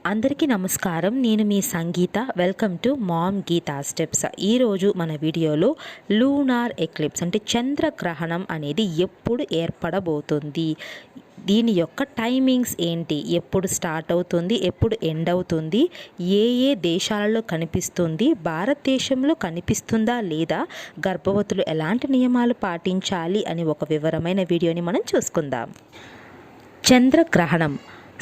అందరికీ నమస్కారం. నేను మీ Sangeetha. Welcome to mom Geetha steps. ఈరోజు మన వీడియోలో లూనార్ ఎక్లిప్స్ అంటే చంద్రగ్రహణం అనేది ఎప్పుడు ఏర్పడబోతుంది, దీని యొక్క టైమింగ్స్ ఏంటి, ఎప్పుడు స్టార్ట్ అవుతుంది, ఎప్పుడు ఎండ్ అవుతుంది, ఏ ఏ దేశాలలో కనిపిస్తుంది, భారతదేశంలో కనిపిస్తుందా లేదా, గర్భవతులు ఎలాంటి నియమాలు పాటించాలి అని ఒక వివరమైన వీడియోని మనం చూసుకుందాం. చంద్రగ్రహణం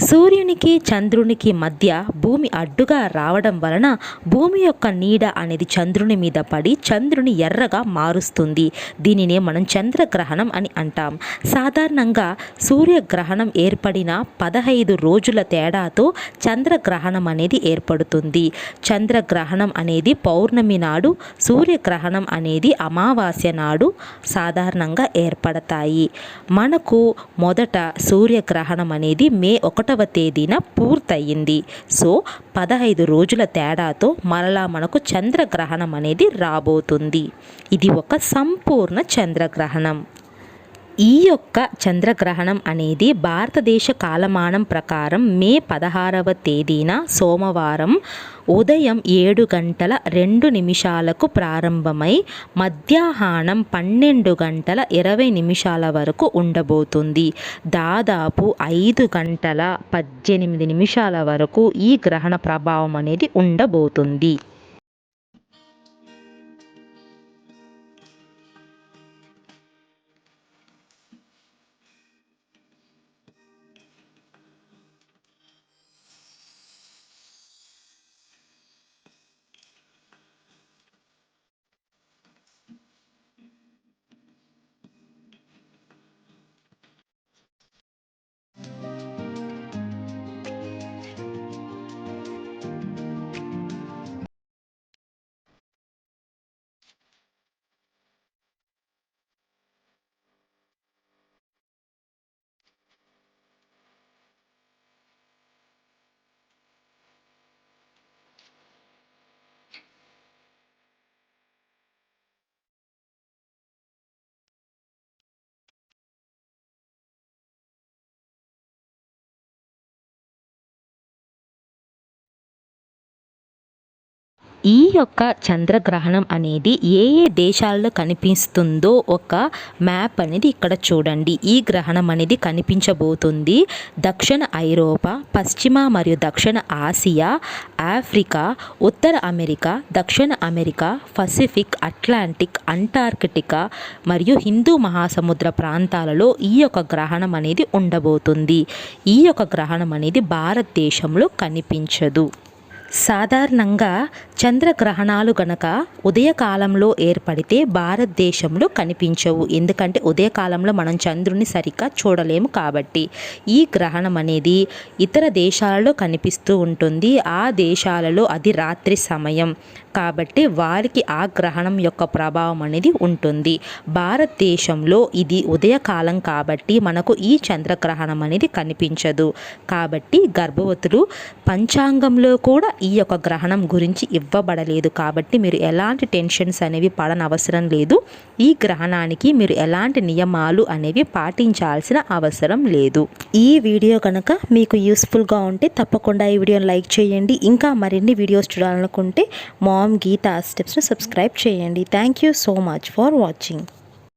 సూర్యునికి చంద్రునికి మధ్య భూమి అడ్డుగా రావడం వలన భూమి యొక్క నీడ అనేది చంద్రుని మీద పడి చంద్రుని ఎర్రగా మారుస్తుంది. దీనినే మనం చంద్రగ్రహణం అని అంటాం. సాధారణంగా సూర్యగ్రహణం ఏర్పడిన 15 రోజుల తేడాతో చంద్రగ్రహణం అనేది ఏర్పడుతుంది. చంద్రగ్రహణం అనేది పౌర్ణమి నాడు, సూర్యగ్రహణం అనేది అమావాస్య నాడు సాధారణంగా ఏర్పడతాయి. మనకు మొదట సూర్యగ్రహణం అనేది మే 1వ తేదీన పూర్తయింది. సో 15 రోజుల తేడాతో మరలా మనకు చంద్రగ్రహణం అనేది రాబోతుంది. ఇది ఒక సంపూర్ణ చంద్రగ్రహణం. ఈ యొక్క చంద్రగ్రహణం అనేది భారతదేశ కాలమానం ప్రకారం మే 16వ తేదీన సోమవారం ఉదయం 7:02 ప్రారంభమై మధ్యాహ్నం 12:20 వరకు ఉండబోతుంది. దాదాపు 5:18 వరకు ఈ గ్రహణ ప్రభావం అనేది ఉండబోతుంది. ఈ యొక్క చంద్రగ్రహణం అనేది ఏ ఏ దేశాల్లో కనిపిస్తుందో ఒక మ్యాప్ అనేది ఇక్కడ చూడండి. ఈ గ్రహణం అనేది కనిపించబోతుంది దక్షిణ ఐరోపా, పశ్చిమ మరియు దక్షిణ ఆసియా, ఆఫ్రికా, ఉత్తర అమెరికా, దక్షిణ అమెరికా, పసిఫిక్, అట్లాంటిక్, అంటార్కిటికా మరియు హిందూ మహాసముద్ర ప్రాంతాలలో ఈ యొక్క గ్రహణం అనేది ఉండబోతుంది. ఈ యొక్క గ్రహణం అనేది భారతదేశంలో కనిపించదు. సాధారణంగా చంద్రగ్రహణాలు గనక ఉదయకాలంలో ఏర్పడితే భారతదేశంలో కనిపించవు. ఎందుకంటే ఉదయకాలంలో మనం చంద్రుని సరిగ్గా చూడలేము కాబట్టి. ఈ గ్రహణం అనేది ఇతర దేశాలలో కనిపిస్తూ ఉంటుంది. ఆ దేశాలలో అది రాత్రి సమయం కాబట్టి వారికి ఆ గ్రహణం యొక్క ప్రభావం అనేది ఉంటుంది. భారతదేశంలో ఇది ఉదయకాలం కాబట్టి మనకు ఈ చంద్రగ్రహణం అనేది కనిపించదు. కాబట్టి గర్భవతులు పంచాంగంలో కూడా ఈ యొక్క గ్రహణం గురించి ఇవ్వబడలేదు. కాబట్టి మీరు ఎలాంటి టెన్షన్స్ అనేవి పడనవసరం లేదు. ఈ గ్రహణానికి మీరు ఎలాంటి నియమాలు అనేవి పాటించాల్సిన అవసరం లేదు. ఈ వీడియో కనుక మీకు యూస్ఫుల్గా ఉంటే తప్పకుండా ఈ వీడియోని లైక్ చేయండి. ఇంకా మరిన్ని వీడియోస్ చూడాలనుకుంటే మామ్ గీతా స్టెప్స్ను సబ్స్క్రైబ్ చేయండి. Thank you so much for watching.